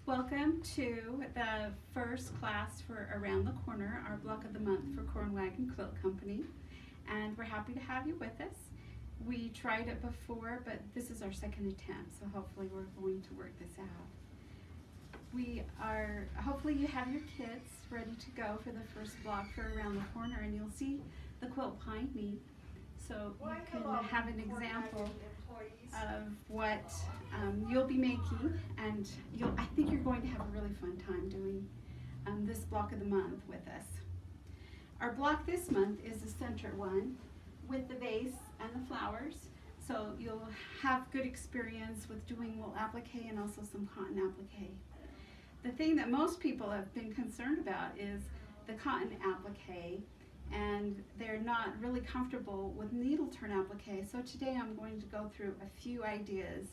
Welcome to the first class for Around the Corner, our block of the month for Wagon Quilt Company. And we're happy to have you with us. We tried it before, but this is our second attempt, so hopefully we're going to work this out. Hopefully you have your kits ready to go for the first block for Around the Corner, and you'll see the quilt behind me. So you can have an example of what you'll be making, and I think you're going to have a really fun time doing this block of the month with us. Our block this month is the center one with the vase and the flowers, so you'll have good experience with doing wool applique and also some cotton applique. The thing that most people have been concerned about is the cotton applique, and they're not really comfortable with needle turn applique. So today I'm going to go through a few ideas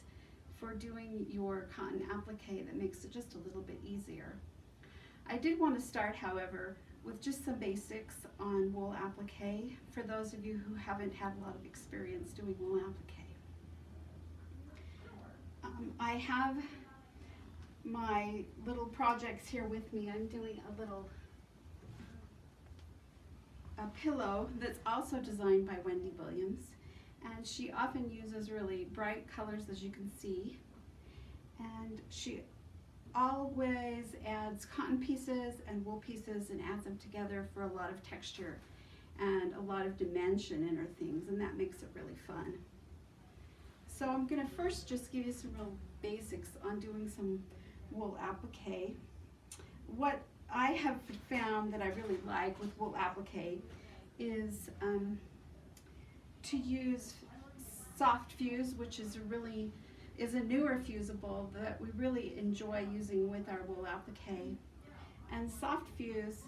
for doing your cotton applique that makes it just a little bit easier. I did want to start, however, with just some basics on wool applique for those of you who haven't had a lot of experience doing wool applique. I have my little projects here with me. I'm doing a pillow that's also designed by Wendy Williams, and she often uses really bright colors, as you can see, and she always adds cotton pieces and wool pieces and adds them together for a lot of texture and a lot of dimension in her things, and that makes it really fun. So I'm going to first just give you some real basics on doing some wool applique. What I have found that I really like with wool applique is to use soft fuse, which is a newer fusible that we really enjoy using with our wool applique. And soft fuse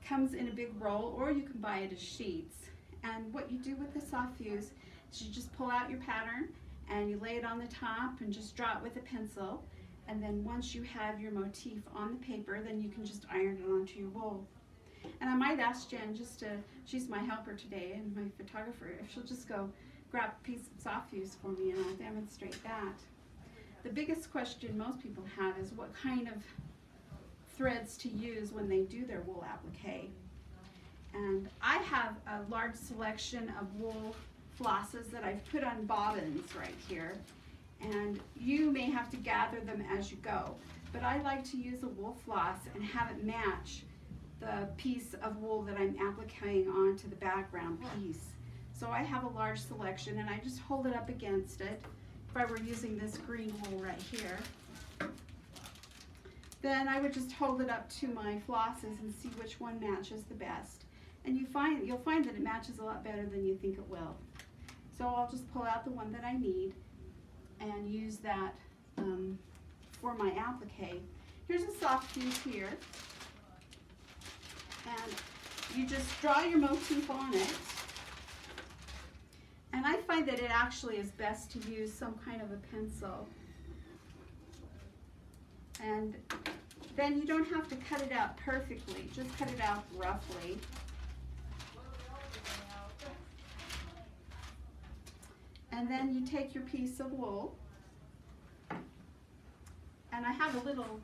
comes in a big roll, or you can buy it as sheets. And what you do with the soft fuse is you just pull out your pattern and you lay it on the top and just draw it with a pencil. And then once you have your motif on the paper, then you can just iron it onto your wool. And I might ask Jen, she's my helper today and my photographer, if she'll just go grab a piece of soft fuse for me and I'll demonstrate that. The biggest question most people have is what kind of threads to use when they do their wool applique. And I have a large selection of wool flosses that I've put on bobbins right here. And you may have to gather them as you go, but I like to use a wool floss and have it match the piece of wool that I'm appliquing onto the background piece. So I have a large selection and I just hold it up against it. If I were using this green wool right here, then I would just hold it up to my flosses and see which one matches the best. And you'll find that it matches a lot better than you think it will. So I'll just pull out the one that I need and use that for my applique. Here's a soft fuse here, and you just draw your motif on it. And I find that it actually is best to use some kind of a pencil. And then you don't have to cut it out perfectly, just cut it out roughly. And then you take your piece of wool, and I have a little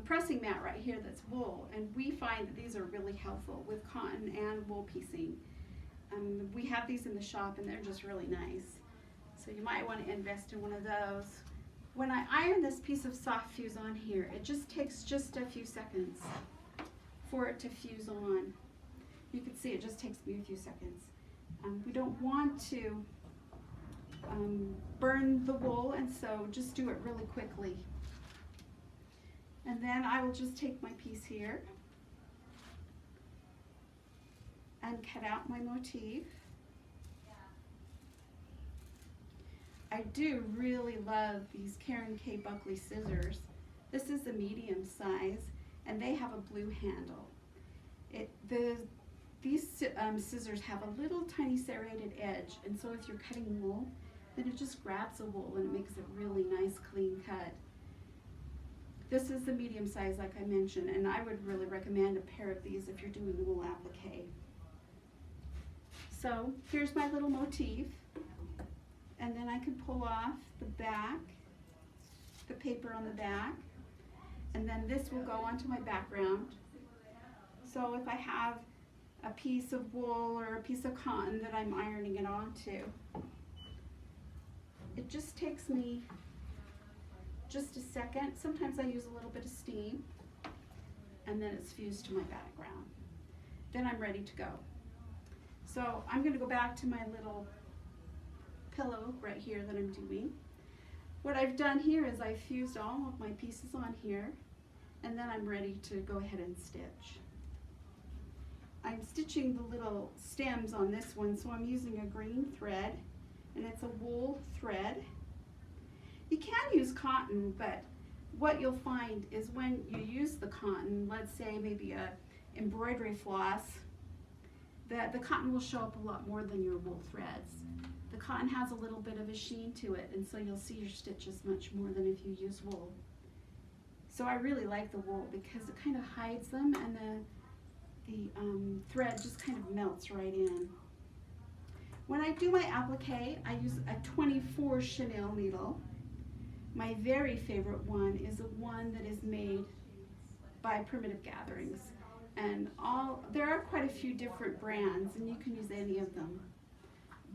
pressing mat right here that's wool, and we find that these are really helpful with cotton and wool piecing. We have these in the shop and they're just really nice, so you might want to invest in one of those. When I iron this piece of soft fuse on here, it just takes just a few seconds for it to fuse on. You can see it just takes me a few seconds. We don't want to burn the wool, and so just do it really quickly. And then I will just take my piece here and cut out my motif. I do really love these Karen K. Buckley scissors. This is the medium size, and they have a blue handle. These scissors have a little tiny serrated edge, and so if you're cutting wool, then it just grabs the wool and it makes a really nice clean cut. This is the medium size, like I mentioned, and I would really recommend a pair of these if you're doing wool applique. So here's my little motif, and then I can pull off the back the paper on the back, and then this will go onto my background. So if I have a piece of wool or a piece of cotton that I'm ironing it onto, it just takes me just a second. Sometimes I use a little bit of steam, and then it's fused to my background. Then I'm ready to go. So I'm going to go back to my little pillow right here that I'm doing. What I've done here is I've fused all of my pieces on here, and then I'm ready to go ahead and stitch. I'm stitching the little stems on this one, so I'm using a green thread, and it's a wool thread. You can use cotton, but what you'll find is when you use the cotton, let's say maybe a embroidery floss, that the cotton will show up a lot more than your wool threads. The cotton has a little bit of a sheen to it, and so you'll see your stitches much more than if you use wool. So I really like the wool because it kind of hides them, and the thread just kind of melts right in. When I do my applique, I use a 24 chenille needle. My very favorite one is the one that is made by Primitive Gatherings. And there are quite a few different brands, and you can use any of them.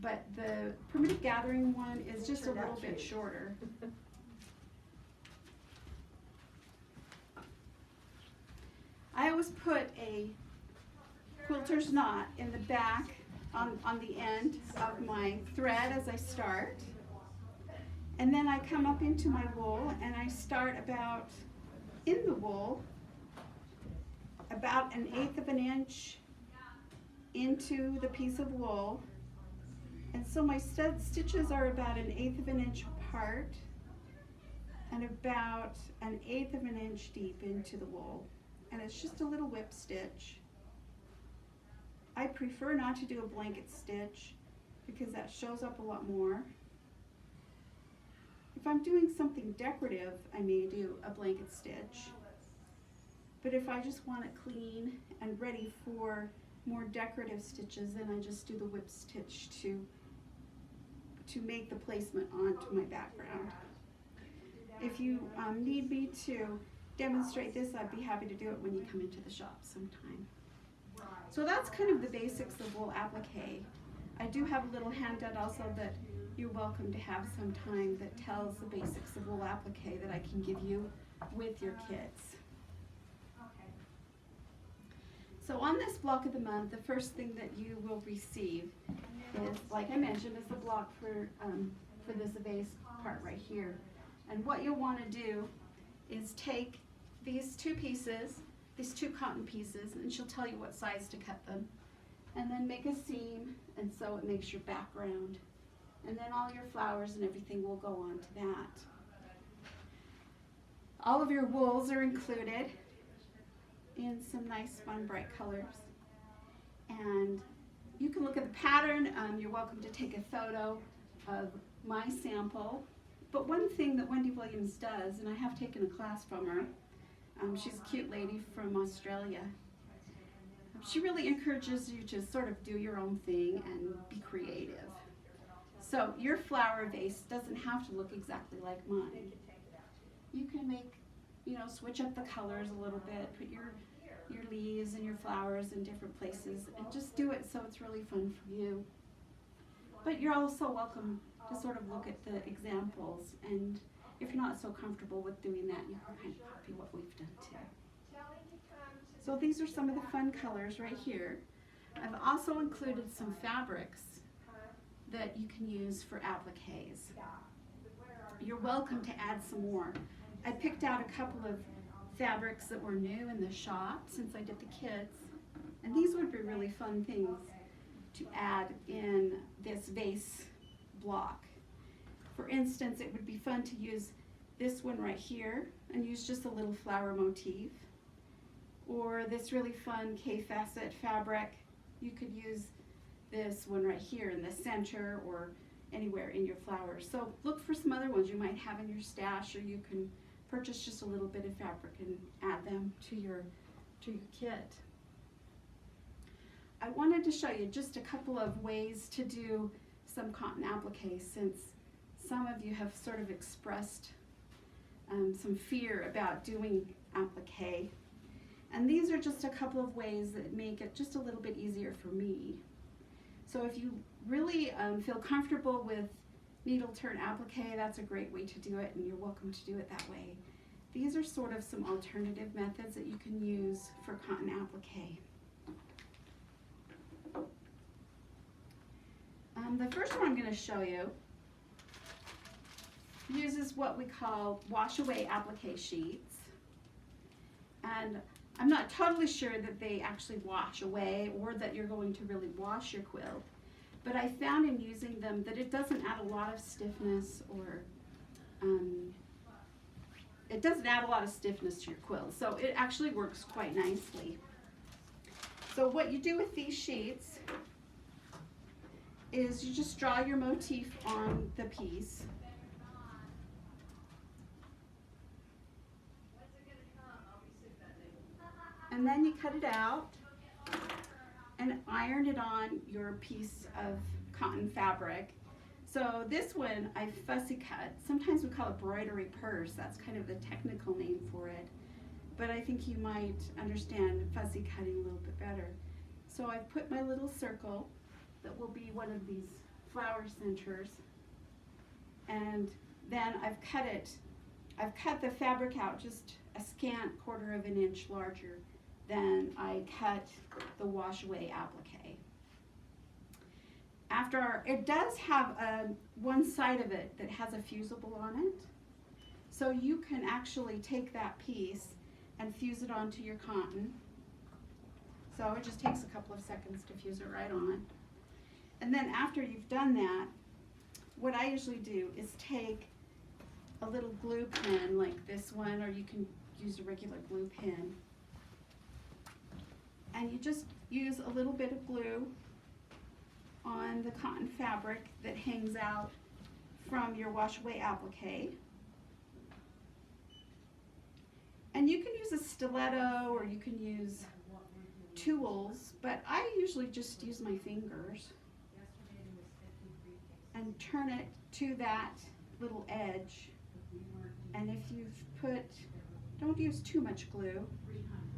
But the Primitive Gathering one is just a little bit shorter. I always put a quilter's knot in the back on the end of my thread as I start. And then I come up into my wool, and I start about in the wool about 1/8 of an inch into the piece of wool. And so my stitches are about 1/8 of an inch apart and about 1/8 of an inch deep into the wool. And it's just a little whip stitch. I prefer not to do a blanket stitch because that shows up a lot more. If I'm doing something decorative, I may do a blanket stitch. But if I just want it clean and ready for more decorative stitches, then I just do the whip stitch to make the placement onto my background. If you need me to demonstrate this, I'd be happy to do it when you come into the shop sometime. So that's kind of the basics of wool applique. I do have a little handout also that you're welcome to have sometime that tells the basics of wool applique that I can give you with your kits. So on this block of the month, the first thing that you will receive is, like I mentioned, is the block for this vase part right here. And what you'll want to do is take these two pieces, these two cotton pieces, and she'll tell you what size to cut them, and then make a seam, and so it makes your background. And then all your flowers and everything will go on to that. All of your wools are included in some nice fun bright colors. And you can look at the pattern. You're welcome to take a photo of my sample. But one thing that Wendy Williams does, and I have taken a class from her, she's a cute lady from Australia. She really encourages you to sort of do your own thing and be creative. So your flower vase doesn't have to look exactly like mine. You can make, switch up the colors a little bit, put your leaves and your flowers in different places, and just do it so it's really fun for you. But you're also welcome to sort of look at the examples, and if you're not so comfortable with doing that, you can kind of copy what we've done too. So these are some of the fun colors right here. I've also included some fabrics that you can use for appliques. You're welcome to add some more. I picked out a couple of fabrics that were new in the shop since I did the kits, and these would be really fun things to add in this vase block. For instance, it would be fun to use this one right here and use just a little flower motif, or this really fun K-facet fabric. You could use this one right here in the center or anywhere in your flowers. So look for some other ones you might have in your stash, or you can purchase just a little bit of fabric and add them to your kit. I wanted to show you just a couple of ways to do some cotton appliques, since some of you have sort of expressed some fear about doing applique. And these are just a couple of ways that make it just a little bit easier for me. So if you really feel comfortable with needle turn applique, that's a great way to do it, and you're welcome to do it that way. These are sort of some alternative methods that you can use for cotton applique. The first one I'm going to show you uses what we call wash away applique sheets. And I'm not totally sure that they actually wash away or that you're going to really wash your quilt, but I found in using them that it doesn't add a lot of stiffness, or it doesn't add a lot of stiffness to your quilt, so it actually works quite nicely. So what you do with these sheets is you just draw your motif on the piece. And then you cut it out and iron it on your piece of cotton fabric. So this one I fussy cut. Sometimes we call it broidery purse. That's kind of the technical name for it. But I think you might understand fussy cutting a little bit better. So I've put my little circle that will be one of these flower centers. And then I've cut the fabric out just a scant 1/4 inch larger than I cut the wash away applique. It does have one side of it that has a fusible on it. So you can actually take that piece and fuse it onto your cotton. So it just takes a couple of seconds to fuse it right on. And then after you've done that, what I usually do is take a little glue pen like this one, or you can use a regular glue pen. And you just use a little bit of glue on the cotton fabric that hangs out from your wash away applique. And you can use a stiletto, or you can use tools, but I usually just use my fingers and turn it to that little edge. And if you've don't use too much glue,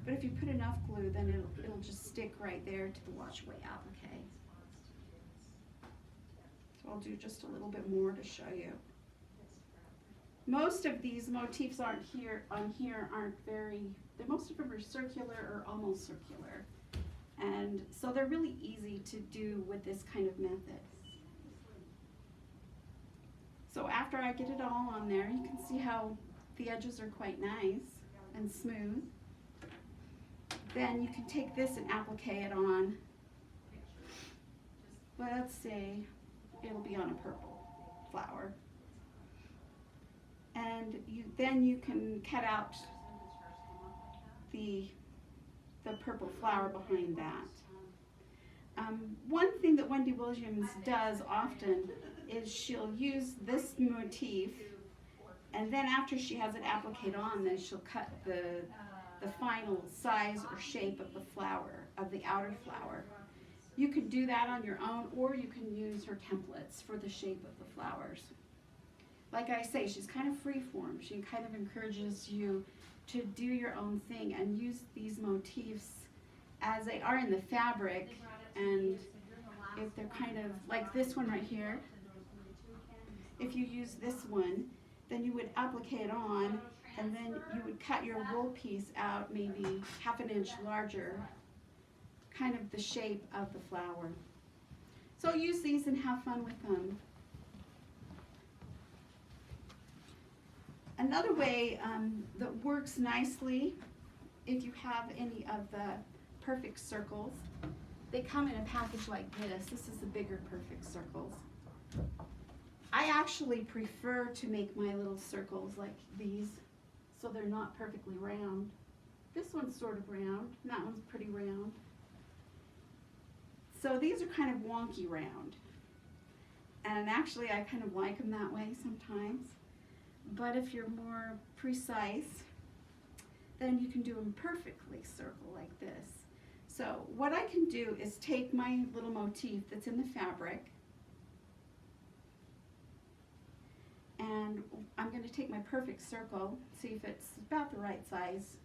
but if you put enough glue, then it'll just stick right there to the wash away applique. So I'll do just a little bit more to show you. Most of these motifs aren't very, most of them are circular or almost circular. And so they're really easy to do with this kind of method. So after I get it all on there, you can see how the edges are quite nice and smooth. Then you can take this and applique it on. Let's say it'll be on a purple flower. And then you can cut out the purple flower behind that. One thing that Wendy Williams does often is she'll use this motif, and then after she has it appliqued on, then she'll cut the final size or shape of the flower, of the outer flower. You can do that on your own, or you can use her templates for the shape of the flowers. Like I say, she's kind of freeform. She kind of encourages you to do your own thing and use these motifs as they are in the fabric. And if they're kind of like this one right here, if you use this one, then you would applique it on, and then you would cut your wool piece out maybe 1/2 inch larger, kind of the shape of the flower. So use these and have fun with them. Another way that works nicely, if you have any of the perfect circles, they come in a package like this. This is the bigger perfect circles. I actually prefer to make my little circles like these, so they're not perfectly round. This one's sort of round, and that one's pretty round. So these are kind of wonky round. And actually I kind of like them that way sometimes. But if you're more precise, then you can do them perfectly circle like this. So what I can do is take my little motif that's in the fabric, and I'm going to take my perfect circle, see if it's about the right size.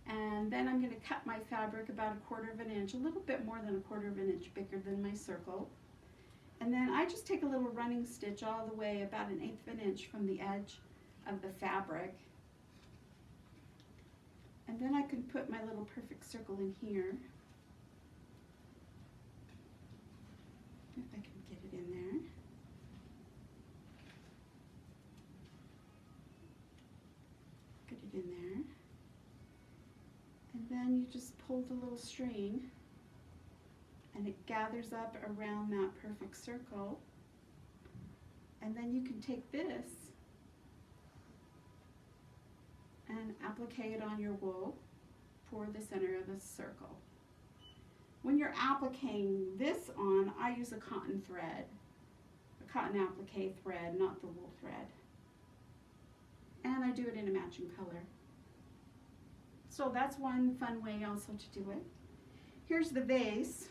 And then I'm going to cut my fabric about 1/4 of an inch, a little bit more than 1/4 of an inch bigger than my circle. And then I just take a little running stitch all the way about 1/8 of an inch from the edge of the fabric. And then I can put my little perfect circle in here. If I can get it in there. Get it in there. And then you just pull the little string and it gathers up around that perfect circle. And then you can take this and applique it on your wool for the center of the circle. When you're appliquing this on, I use a cotton thread, a cotton applique thread, not the wool thread. And I do it in a matching color. So that's one fun way also to do it. Here's the vase.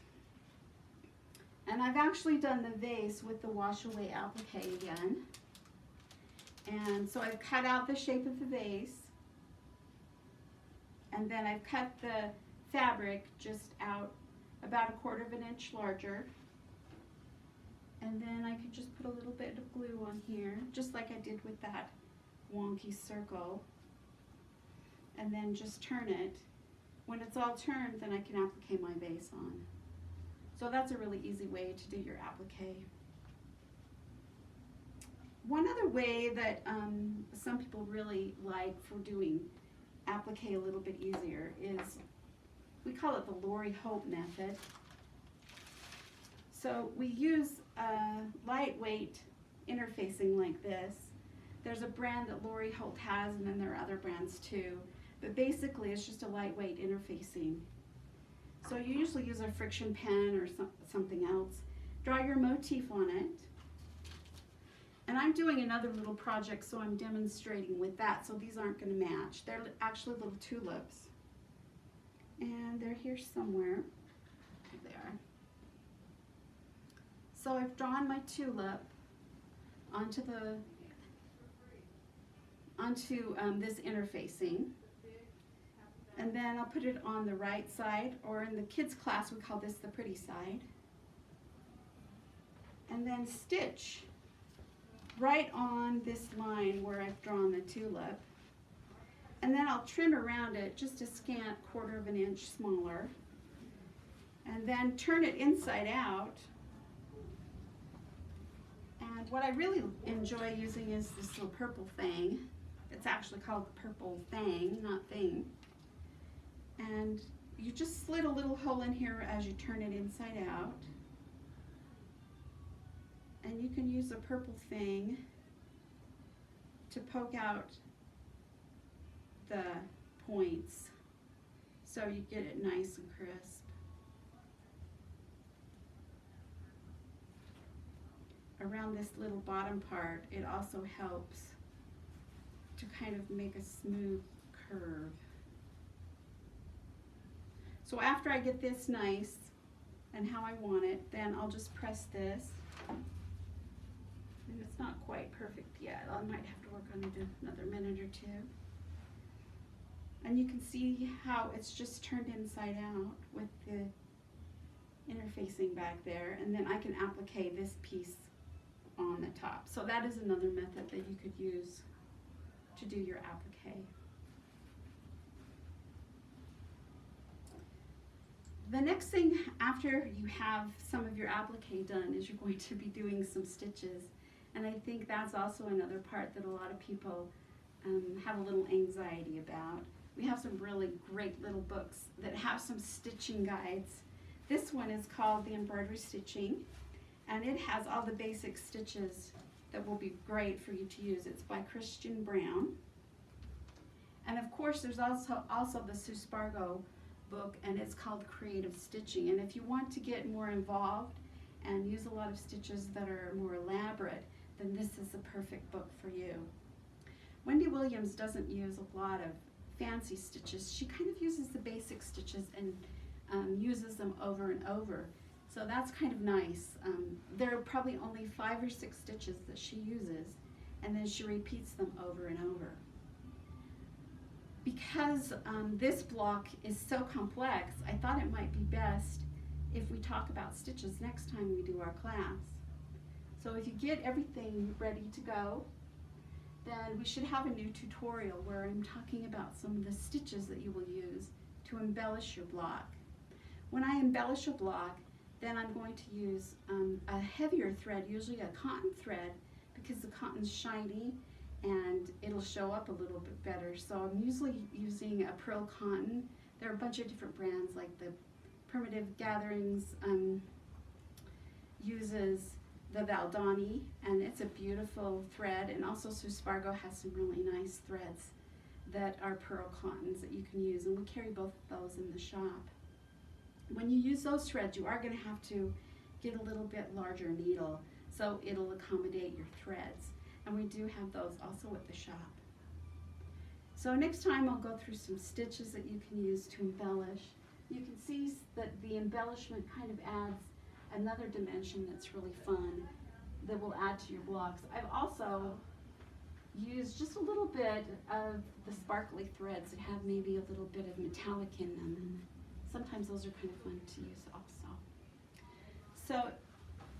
And I've actually done the vase with the wash away applique again. And so I've cut out the shape of the vase. And then I've cut the fabric just out about 1/4 of an inch larger. And then I could just put a little bit of glue on here, just like I did with that wonky circle. And then just turn it. When it's all turned, then I can applique my vase on. So that's a really easy way to do your applique. One other way that some people really like for doing applique a little bit easier is, we call it the Lori Hope method. So we use a lightweight interfacing like this. There's a brand that Lori Holt has, and then there are other brands too. But basically it's just a lightweight interfacing. So you usually use a friction pen or something else. Draw your motif on it. And I'm doing another little project, so I'm demonstrating with that, so these aren't going to match. They're actually little tulips. And they're here somewhere. There they are. So I've drawn my tulip onto this interfacing. And then I'll put it on the right side, or in the kids' class we call this the pretty side. And then stitch right on this line where I've drawn the tulip. And then I'll trim around it just a scant 1/4 of an inch smaller. And then turn it inside out. And what I really enjoy using is this little purple thing. It's actually called the purple thing, not thing. And you just slit a little hole in here as you turn it inside out. And you can use a purple thing to poke out the points so you get it nice and crisp. Around this little bottom part, it also helps to kind of make a smooth curve. So after I get this nice and how I want it, then I'll just press this. And it's not quite perfect yet. I might have to work on it another minute or two. And you can see how it's just turned inside out with the interfacing back there. And then I can applique this piece on the top. So that is another method that you could use to do your applique. The next thing after you have some of your applique done is you're going to be doing some stitches. And I think that's also another part that a lot of people have a little anxiety about. We have some really great little books that have some stitching guides. This one is called The Embroidery Stitching, and it has all the basic stitches that will be great for you to use. It's by Christian Brown. And of course there's also the Sue Spargo book, and it's called Creative Stitching. And if you want to get more involved and use a lot of stitches that are more elaborate, then this is the perfect book for you. Wendy Williams doesn't use a lot of fancy stitches. She kind of uses the basic stitches and uses them over and over. So that's kind of nice. There are probably only 5 or 6 stitches that she uses, and and then she repeats them over and over. Because this block is so complex, I thought it might be best if we talk about stitches next time we do our class. So if you get everything ready to go, then we should have a new tutorial where I'm talking about some of the stitches that you will use to embellish your block. When I embellish a block, then I'm going to use a heavier thread, usually a cotton thread, because the cotton's shiny and it'll show up a little bit better. So I'm usually using a pearl cotton. There are a bunch of different brands, like the Primitive Gatherings uses the Valdani, and it's a beautiful thread, and also Suspargo has some really nice threads that are pearl cottons that you can use, and we carry both of those in the shop. When you use those threads, you are going to have to get a little bit larger needle so it'll accommodate your threads, and we do have those also at the shop. So next time I'll go through some stitches that you can use to embellish. You can see that the embellishment kind of adds another dimension that's really fun that will add to your blocks. I've also used just a little bit of the sparkly threads that have maybe a little bit of metallic in them, and sometimes those are kind of fun to use also. So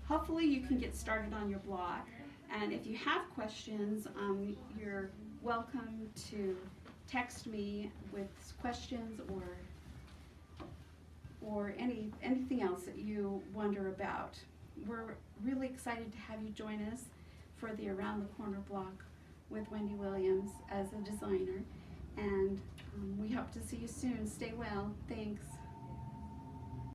hopefully you can get started on your block, and if you have questions, you're welcome to text me with questions or anything else that you wonder about. We're really excited to have you join us for the Around the Corner block with Wendy Williams as a designer, and we hope to see you soon. Stay well. Thanks.